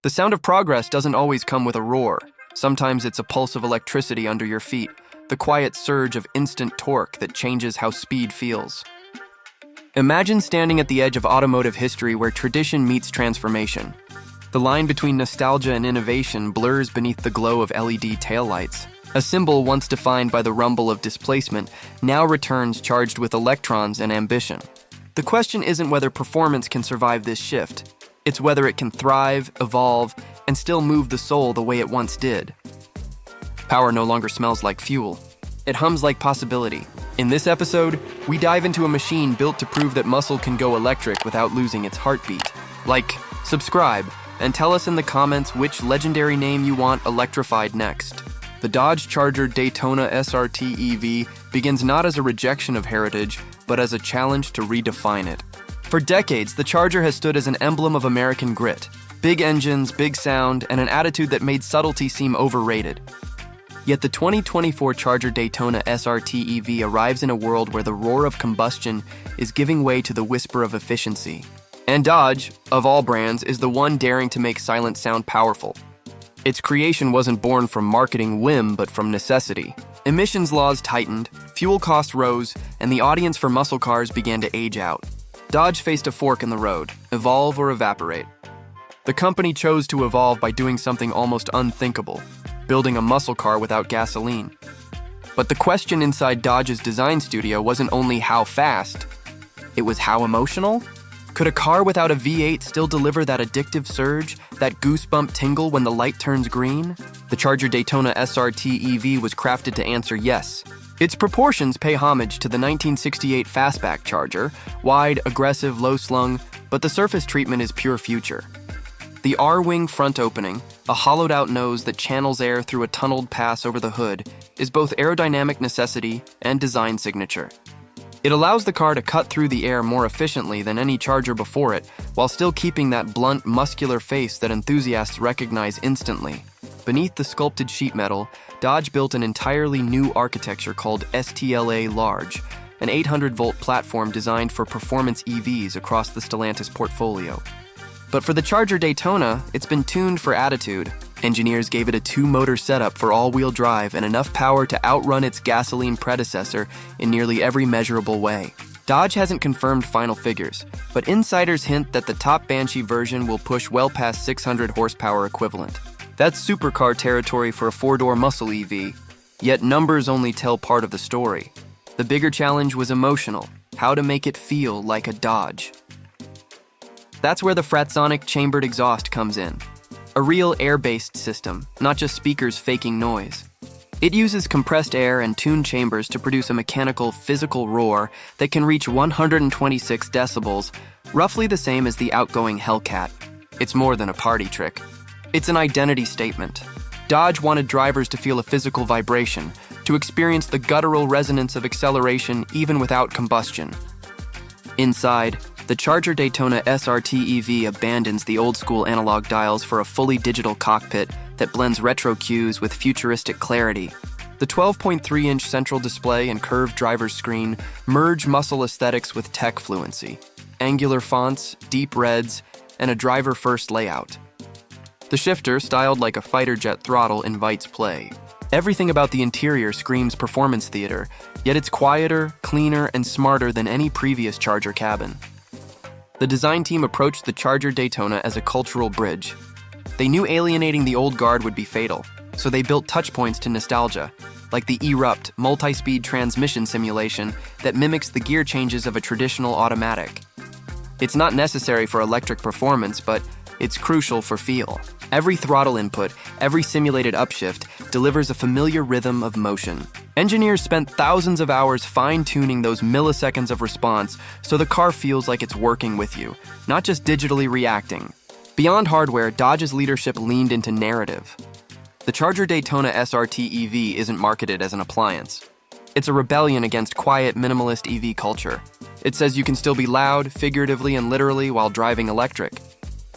The sound of progress doesn't always come with a roar. Sometimes it's a pulse of electricity under your feet, the quiet surge of instant torque that changes how speed feels. Imagine standing at the edge of automotive history where tradition meets transformation. The line between nostalgia and innovation blurs beneath the glow of LED taillights. A symbol once defined by the rumble of displacement now returns charged with electrons and ambition. The question isn't whether performance can survive this shift. It's whether it can thrive, evolve, and still move the soul the way it once did. Power no longer smells like fuel. It hums like possibility. In this episode, we dive into a machine built to prove that muscle can go electric without losing its heartbeat. Like, subscribe, and tell us in the comments which legendary name you want electrified next. The Dodge Charger Daytona SRT EV begins not as a rejection of heritage, but as a challenge to redefine it. For decades, the Charger has stood as an emblem of American grit. Big engines, big sound, and an attitude that made subtlety seem overrated. Yet the 2024 Charger Daytona SRT EV arrives in a world where the roar of combustion is giving way to the whisper of efficiency. And Dodge, of all brands, is the one daring to make silent sound powerful. Its creation wasn't born from marketing whim, but from necessity. Emissions laws tightened, fuel costs rose, and the audience for muscle cars began to age out. Dodge faced a fork in the road: evolve or evaporate. The company chose to evolve by doing something almost unthinkable: building a muscle car without gasoline. But the question inside Dodge's design studio wasn't only how fast, it was how emotional? Could a car without a V8 still deliver that addictive surge, that goosebump tingle when the light turns green? The Charger Daytona SRT EV was crafted to answer yes. Its proportions pay homage to the 1968 fastback Charger, wide, aggressive, low-slung, but the surface treatment is pure future. The R-wing front opening, a hollowed-out nose that channels air through a tunneled pass over the hood, is both aerodynamic necessity and design signature. It allows the car to cut through the air more efficiently than any Charger before it, while still keeping that blunt, muscular face that enthusiasts recognize instantly. Beneath the sculpted sheet metal, Dodge built an entirely new architecture called STLA Large, an 800-volt platform designed for performance EVs across the Stellantis portfolio. But for the Charger Daytona, it's been tuned for attitude. Engineers gave it a 2-motor setup for all-wheel drive and enough power to outrun its gasoline predecessor in nearly every measurable way. Dodge hasn't confirmed final figures, but insiders hint that the top Banshee version will push well past 600 horsepower equivalent. That's supercar territory for a 4-door muscle EV, yet numbers only tell part of the story. The bigger challenge was emotional: how to make it feel like a Dodge. That's where the Fratsonic chambered exhaust comes in. A real air-based system, not just speakers faking noise. It uses compressed air and tuned chambers to produce a mechanical, physical roar that can reach 126 decibels, roughly the same as the outgoing Hellcat. It's more than a party trick. It's an identity statement. Dodge wanted drivers to feel a physical vibration, to experience the guttural resonance of acceleration even without combustion. Inside, the Charger Daytona SRT EV abandons the old-school analog dials for a fully digital cockpit that blends retro cues with futuristic clarity. The 12.3-inch central display and curved driver's screen merge muscle aesthetics with tech fluency. Angular fonts, deep reds, and a driver-first layout. The shifter, styled like a fighter jet throttle, invites play. Everything about the interior screams performance theater, yet it's quieter, cleaner, and smarter than any previous Charger cabin. The design team approached the Charger Daytona as a cultural bridge. They knew alienating the old guard would be fatal, so they built touchpoints to nostalgia, like the Erupt multi-speed transmission simulation that mimics the gear changes of a traditional automatic. It's not necessary for electric performance, but it's crucial for feel. Every throttle input, every simulated upshift, delivers a familiar rhythm of motion. Engineers spent thousands of hours fine-tuning those milliseconds of response so the car feels like it's working with you, not just digitally reacting. Beyond hardware, Dodge's leadership leaned into narrative. The Charger Daytona SRT EV isn't marketed as an appliance. It's a rebellion against quiet, minimalist EV culture. It says you can still be loud, figuratively and literally, while driving electric.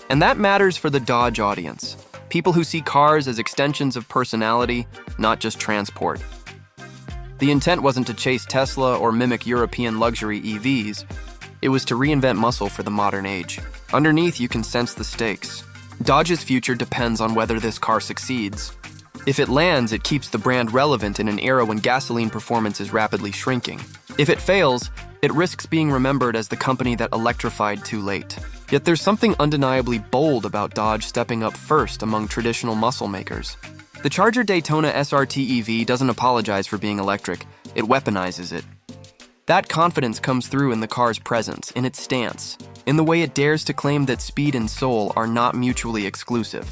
And that matters for the Dodge audience. People who see cars as extensions of personality, not just transport. The intent wasn't to chase Tesla or mimic European luxury EVs. It was to reinvent muscle for the modern age. Underneath, you can sense the stakes. Dodge's future depends on whether this car succeeds. If it lands, it keeps the brand relevant in an era when gasoline performance is rapidly shrinking. If it fails, it risks being remembered as the company that electrified too late. Yet there's something undeniably bold about Dodge stepping up first among traditional muscle makers. The Charger Daytona SRT EV doesn't apologize for being electric, it weaponizes it. That confidence comes through in the car's presence, in its stance, in the way it dares to claim that speed and soul are not mutually exclusive.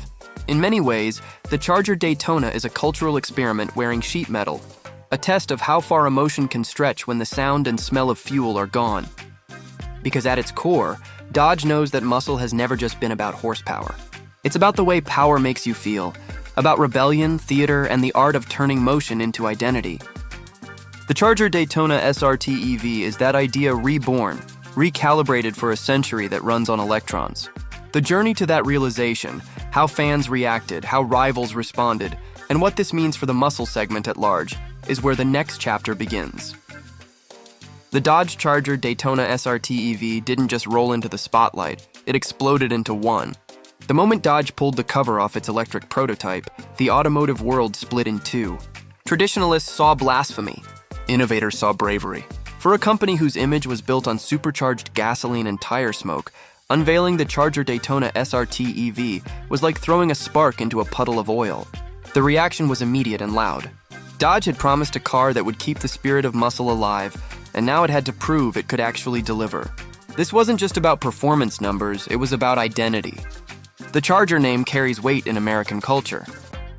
In many ways, the Charger Daytona is a cultural experiment wearing sheet metal, a test of how far emotion can stretch when the sound and smell of fuel are gone. Because at its core, Dodge knows that muscle has never just been about horsepower. It's about the way power makes you feel, about rebellion, theater, and the art of turning motion into identity. The Charger Daytona SRT EV is that idea reborn, recalibrated for a century that runs on electrons. The journey to that realization, how fans reacted, how rivals responded, and what this means for the muscle segment at large, is where the next chapter begins. The Dodge Charger Daytona SRT EV didn't just roll into the spotlight, it exploded into one. The moment Dodge pulled the cover off its electric prototype, the automotive world split in two. Traditionalists saw blasphemy. Innovators saw bravery. For a company whose image was built on supercharged gasoline and tire smoke, unveiling the Charger Daytona SRT EV was like throwing a spark into a puddle of oil. The reaction was immediate and loud. Dodge had promised a car that would keep the spirit of muscle alive, and now it had to prove it could actually deliver. This wasn't just about performance numbers, it was about identity. The Charger name carries weight in American culture.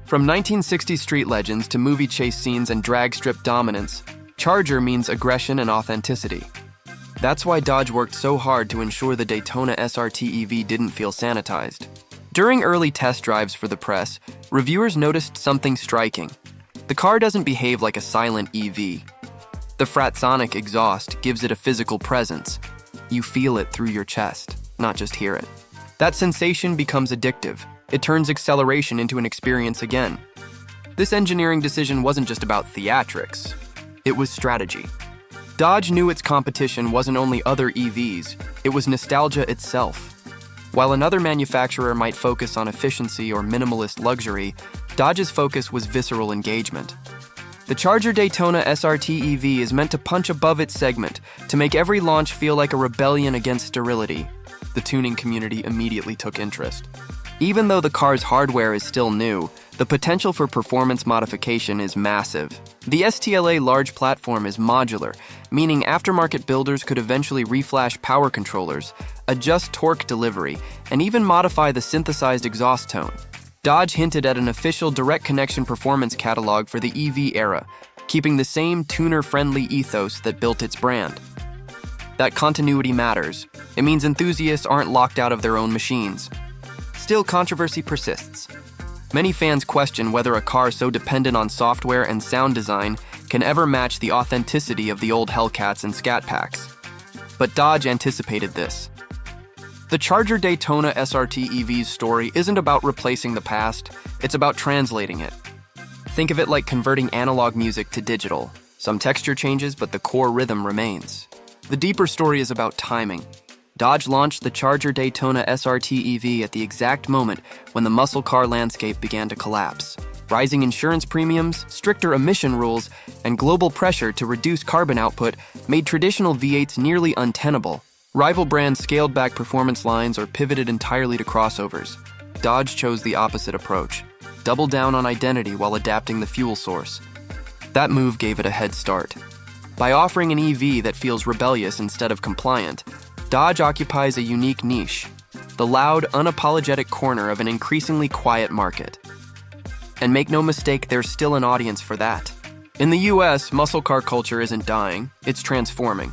From 1960s street legends to movie chase scenes and drag strip dominance, Charger means aggression and authenticity. That's why Dodge worked so hard to ensure the Daytona SRT EV didn't feel sanitized. During early test drives for the press, reviewers noticed something striking. The car doesn't behave like a silent EV. The Fratsonic exhaust gives it a physical presence. You feel it through your chest, not just hear it. That sensation becomes addictive. It turns acceleration into an experience again. This engineering decision wasn't just about theatrics. It was strategy. Dodge knew its competition wasn't only other EVs, it was nostalgia itself. While another manufacturer might focus on efficiency or minimalist luxury, Dodge's focus was visceral engagement. The Charger Daytona SRT EV is meant to punch above its segment, to make every launch feel like a rebellion against sterility. The tuning community immediately took interest. Even though the car's hardware is still new, the potential for performance modification is massive. The STLA large platform is modular, meaning aftermarket builders could eventually reflash power controllers, adjust torque delivery, and even modify the synthesized exhaust tone. Dodge hinted at an official direct connection performance catalog for the EV era, keeping the same tuner-friendly ethos that built its brand. That continuity matters. It means enthusiasts aren't locked out of their own machines. Still, controversy persists. Many fans question whether a car so dependent on software and sound design can ever match the authenticity of the old Hellcats and Scat Packs. But Dodge anticipated this. The Charger Daytona SRT EV's story isn't about replacing the past, it's about translating it. Think of it like converting analog music to digital. Some texture changes, but the core rhythm remains. The deeper story is about timing. Dodge launched the Charger Daytona SRT EV at the exact moment when the muscle car landscape began to collapse. Rising insurance premiums, stricter emission rules, and global pressure to reduce carbon output made traditional V8s nearly untenable. Rival brands scaled back performance lines or pivoted entirely to crossovers. Dodge chose the opposite approach, doubled down on identity while adapting the fuel source. That move gave it a head start. By offering an EV that feels rebellious instead of compliant, Dodge occupies a unique niche, the loud, unapologetic corner of an increasingly quiet market. And make no mistake, there's still an audience for that. In the US, muscle car culture isn't dying, it's transforming.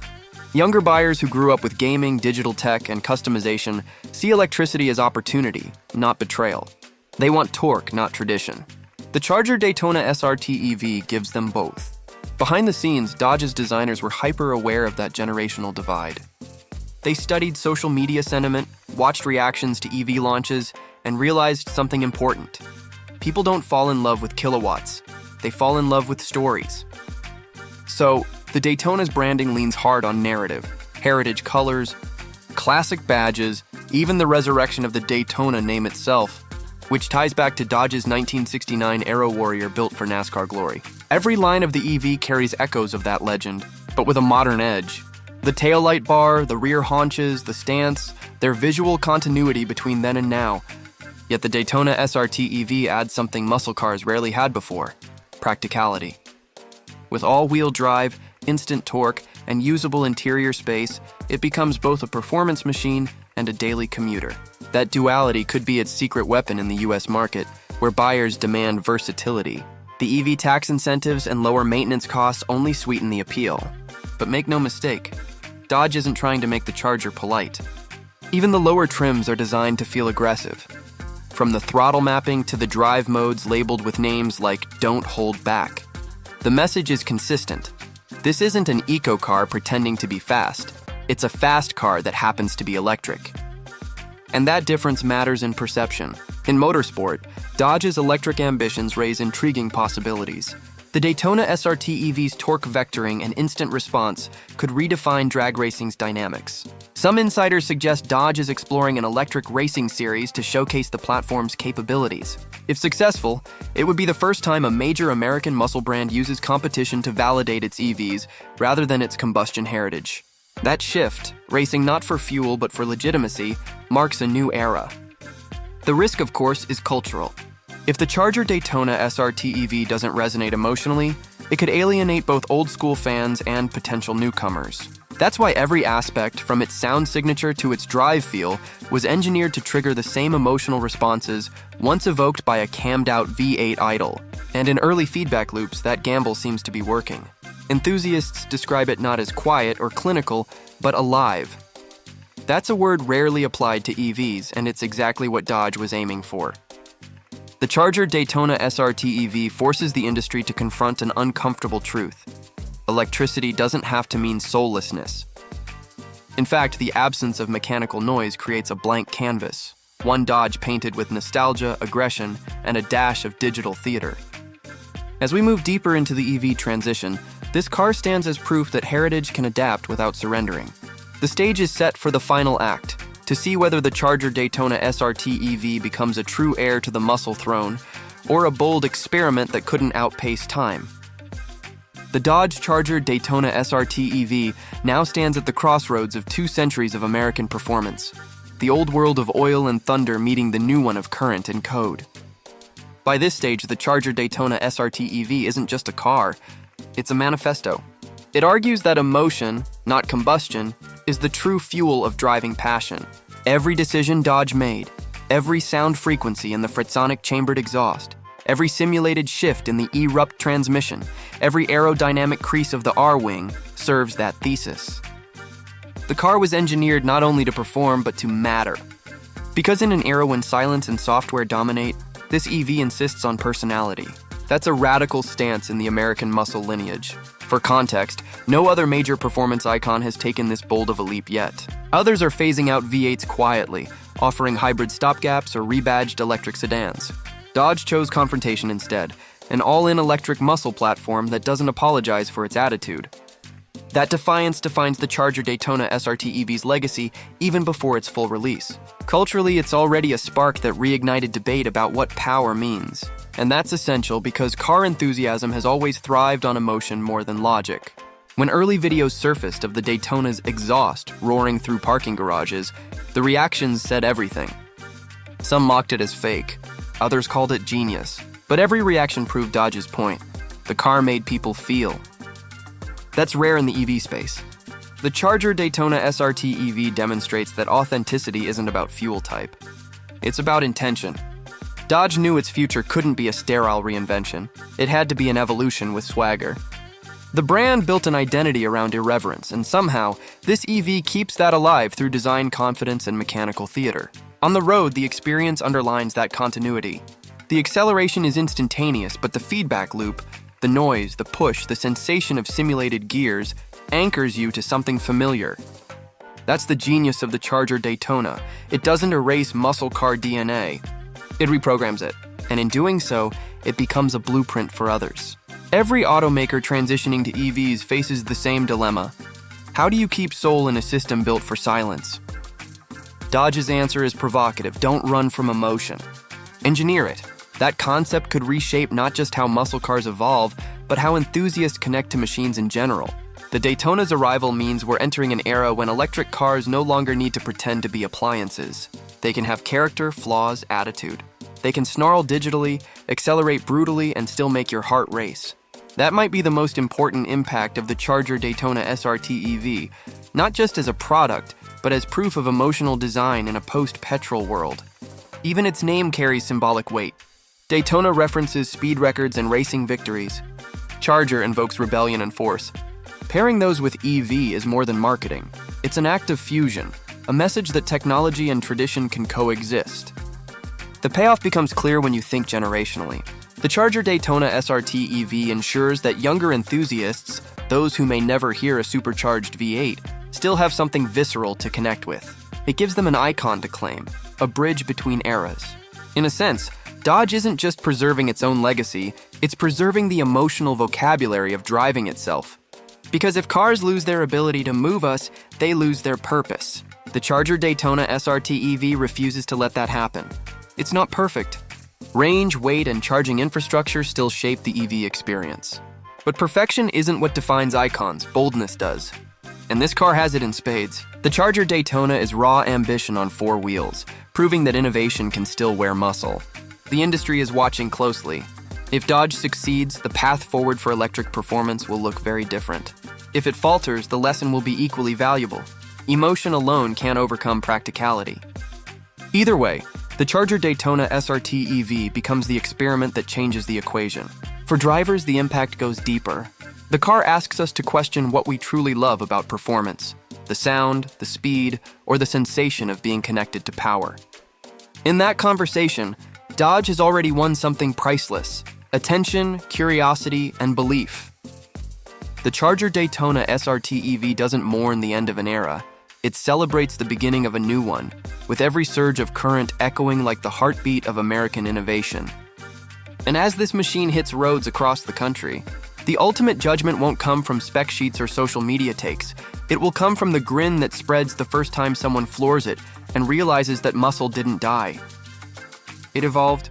Younger buyers who grew up with gaming, digital tech, and customization see electricity as opportunity, not betrayal. They want torque, not tradition. The Charger Daytona SRT EV gives them both. Behind the scenes, Dodge's designers were hyper-aware of that generational divide. They studied social media sentiment, watched reactions to EV launches, and realized something important. People don't fall in love with kilowatts. They fall in love with stories. So, the Daytona's branding leans hard on narrative, heritage colors, classic badges, even the resurrection of the Daytona name itself, which ties back to Dodge's 1969 Aero Warrior built for NASCAR glory. Every line of the EV carries echoes of that legend, but with a modern edge. The taillight bar, the rear haunches, the stance, their visual continuity between then and now. Yet the Daytona SRT EV adds something muscle cars rarely had before: practicality. With all-wheel drive, instant torque, and usable interior space, it becomes both a performance machine and a daily commuter. That duality could be its secret weapon in the US market, where buyers demand versatility. The EV tax incentives and lower maintenance costs only sweeten the appeal. But make no mistake, Dodge isn't trying to make the Charger polite. Even the lower trims are designed to feel aggressive. From the throttle mapping to the drive modes labeled with names like "Don't Hold Back." The message is consistent. This isn't an eco car pretending to be fast. It's a fast car that happens to be electric. And that difference matters in perception. In motorsport, Dodge's electric ambitions raise intriguing possibilities. The Daytona SRT EV's torque vectoring and instant response could redefine drag racing's dynamics. Some insiders suggest Dodge is exploring an electric racing series to showcase the platform's capabilities. If successful, it would be the first time a major American muscle brand uses competition to validate its EVs rather than its combustion heritage. That shift, racing not for fuel but for legitimacy, marks a new era. The risk, of course, is cultural. If the Charger Daytona SRT EV doesn't resonate emotionally, it could alienate both old-school fans and potential newcomers. That's why every aspect, from its sound signature to its drive feel, was engineered to trigger the same emotional responses once evoked by a cammed-out V8 idol. And in early feedback loops, that gamble seems to be working. Enthusiasts describe it not as quiet or clinical, but alive. That's a word rarely applied to EVs, and it's exactly what Dodge was aiming for. The Charger Daytona SRT EV forces the industry to confront an uncomfortable truth. Electricity doesn't have to mean soullessness. In fact, the absence of mechanical noise creates a blank canvas, one Dodge painted with nostalgia, aggression, and a dash of digital theater. As we move deeper into the EV transition, this car stands as proof that heritage can adapt without surrendering. The stage is set for the final act, to see whether the Charger Daytona SRT EV becomes a true heir to the muscle throne, or a bold experiment that couldn't outpace time. The Dodge Charger Daytona SRT EV now stands at the crossroads of 2 centuries of American performance, the old world of oil and thunder meeting the new one of current and code. By this stage, the Charger Daytona SRT EV isn't just a car, it's a manifesto. It argues that emotion, not combustion, is the true fuel of driving passion. Every decision Dodge made, every sound frequency in the Fritzonic chambered exhaust, every simulated shift in the erupt transmission, every aerodynamic crease of the R-wing serves that thesis. The car was engineered not only to perform, but to matter. Because in an era when silence and software dominate, this EV insists on personality. That's a radical stance in the American muscle lineage. For context, no other major performance icon has taken this bold of a leap yet. Others are phasing out V8s quietly, offering hybrid stopgaps or rebadged electric sedans. Dodge chose confrontation instead, an all-in electric muscle platform that doesn't apologize for its attitude. That defiance defines the Charger Daytona SRT EV's legacy even before its full release. Culturally, it's already a spark that reignited debate about what power means. And that's essential because car enthusiasm has always thrived on emotion more than logic. When early videos surfaced of the Daytona's exhaust roaring through parking garages, the reactions said everything. Some mocked it as fake, others called it genius. But every reaction proved Dodge's point. The car made people feel. That's rare in the EV space. The Charger Daytona SRT EV demonstrates that authenticity isn't about fuel type. It's about intention. Dodge knew its future couldn't be a sterile reinvention. It had to be an evolution with swagger. The brand built an identity around irreverence, and somehow, this EV keeps that alive through design confidence and mechanical theater. On the road, the experience underlines that continuity. The acceleration is instantaneous, but the feedback loop, the noise, the push, the sensation of simulated gears, anchors you to something familiar. That's the genius of the Charger Daytona. It doesn't erase muscle car DNA. It reprograms it, and in doing so, it becomes a blueprint for others. Every automaker transitioning to EVs faces the same dilemma. How do you keep soul in a system built for silence? Dodge's answer is provocative: don't run from emotion. Engineer it. That concept could reshape not just how muscle cars evolve, but how enthusiasts connect to machines in general. The Daytona's arrival means we're entering an era when electric cars no longer need to pretend to be appliances. They can have character, flaws, attitude. They can snarl digitally, accelerate brutally, and still make your heart race. That might be the most important impact of the Charger Daytona SRT EV, not just as a product, but as proof of emotional design in a post-petrol world. Even its name carries symbolic weight. Daytona references speed records and racing victories. Charger invokes rebellion and force. Pairing those with EV is more than marketing. It's an act of fusion, a message that technology and tradition can coexist. The payoff becomes clear when you think generationally. The Charger Daytona SRT EV ensures that younger enthusiasts, those who may never hear a supercharged V8, still have something visceral to connect with. It gives them an icon to claim, a bridge between eras. In a sense, Dodge isn't just preserving its own legacy, it's preserving the emotional vocabulary of driving itself. Because if cars lose their ability to move us, they lose their purpose. The Charger Daytona SRT EV refuses to let that happen. It's not perfect. Range, weight, and charging infrastructure still shape the EV experience. But perfection isn't what defines icons, boldness does. And this car has it in spades. The Charger Daytona is raw ambition on four wheels, proving that innovation can still wear muscle. The industry is watching closely. If Dodge succeeds, the path forward for electric performance will look very different. If it falters, the lesson will be equally valuable. Emotion alone can't overcome practicality. Either way, the Charger Daytona SRT EV becomes the experiment that changes the equation. For drivers, the impact goes deeper. The car asks us to question what we truly love about performance: the sound, the speed, or the sensation of being connected to power. In that conversation, Dodge has already won something priceless: attention, curiosity, and belief. The Charger Daytona SRT EV doesn't mourn the end of an era. It celebrates the beginning of a new one, with every surge of current echoing like the heartbeat of American innovation. And as this machine hits roads across the country, the ultimate judgment won't come from spec sheets or social media takes. It will come from the grin that spreads the first time someone floors it and realizes that muscle didn't die. It evolved.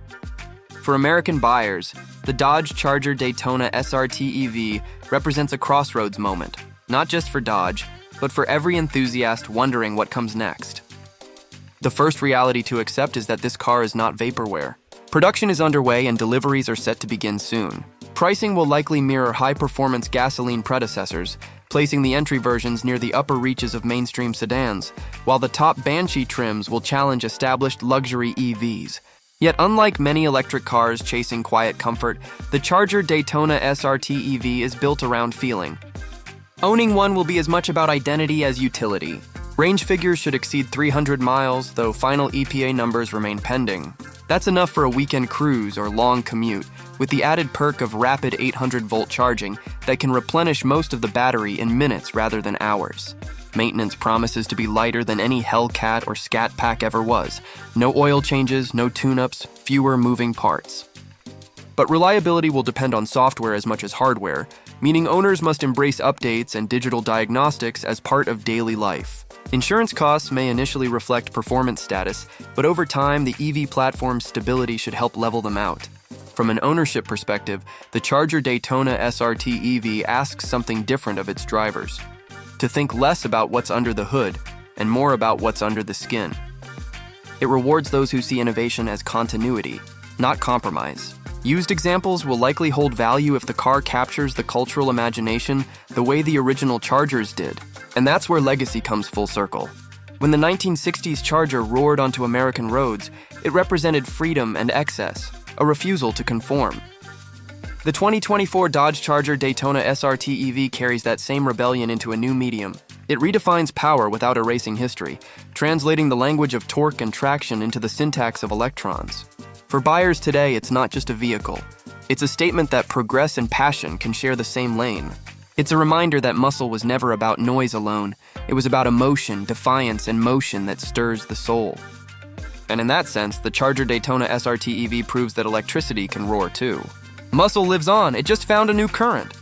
For American buyers, the Dodge Charger Daytona SRT EV represents a crossroads moment, not just for Dodge, but for every enthusiast wondering what comes next. The first reality to accept is that this car is not vaporware. Production is underway and deliveries are set to begin soon. Pricing will likely mirror high-performance gasoline predecessors, placing the entry versions near the upper reaches of mainstream sedans, while the top Banshee trims will challenge established luxury EVs. Yet unlike many electric cars chasing quiet comfort, the Charger Daytona SRT EV is built around feeling. Owning one will be as much about identity as utility. Range figures should exceed 300 miles, though final EPA numbers remain pending. That's enough for a weekend cruise or long commute, with the added perk of rapid 800-volt charging that can replenish most of the battery in minutes rather than hours. Maintenance promises to be lighter than any Hellcat or Scat Pack ever was. No oil changes, no tune-ups, fewer moving parts. But reliability will depend on software as much as hardware, meaning owners must embrace updates and digital diagnostics as part of daily life. Insurance costs may initially reflect performance status, but over time, the EV platform's stability should help level them out. From an ownership perspective, the Charger Daytona SRT EV asks something different of its drivers: to think less about what's under the hood and more about what's under the skin. It rewards those who see innovation as continuity, not compromise. Used examples will likely hold value if the car captures the cultural imagination the way the original Chargers did. And that's where legacy comes full circle. When the 1960s Charger roared onto American roads, it represented freedom and excess, a refusal to conform. The 2024 Dodge Charger Daytona SRT EV carries that same rebellion into a new medium. It redefines power without erasing history, translating the language of torque and traction into the syntax of electrons. For buyers today, it's not just a vehicle. It's a statement that progress and passion can share the same lane. It's a reminder that muscle was never about noise alone. It was about emotion, defiance, and motion that stirs the soul. And in that sense, the Charger Daytona SRT EV proves that electricity can roar too. Muscle lives on, it just found a new current.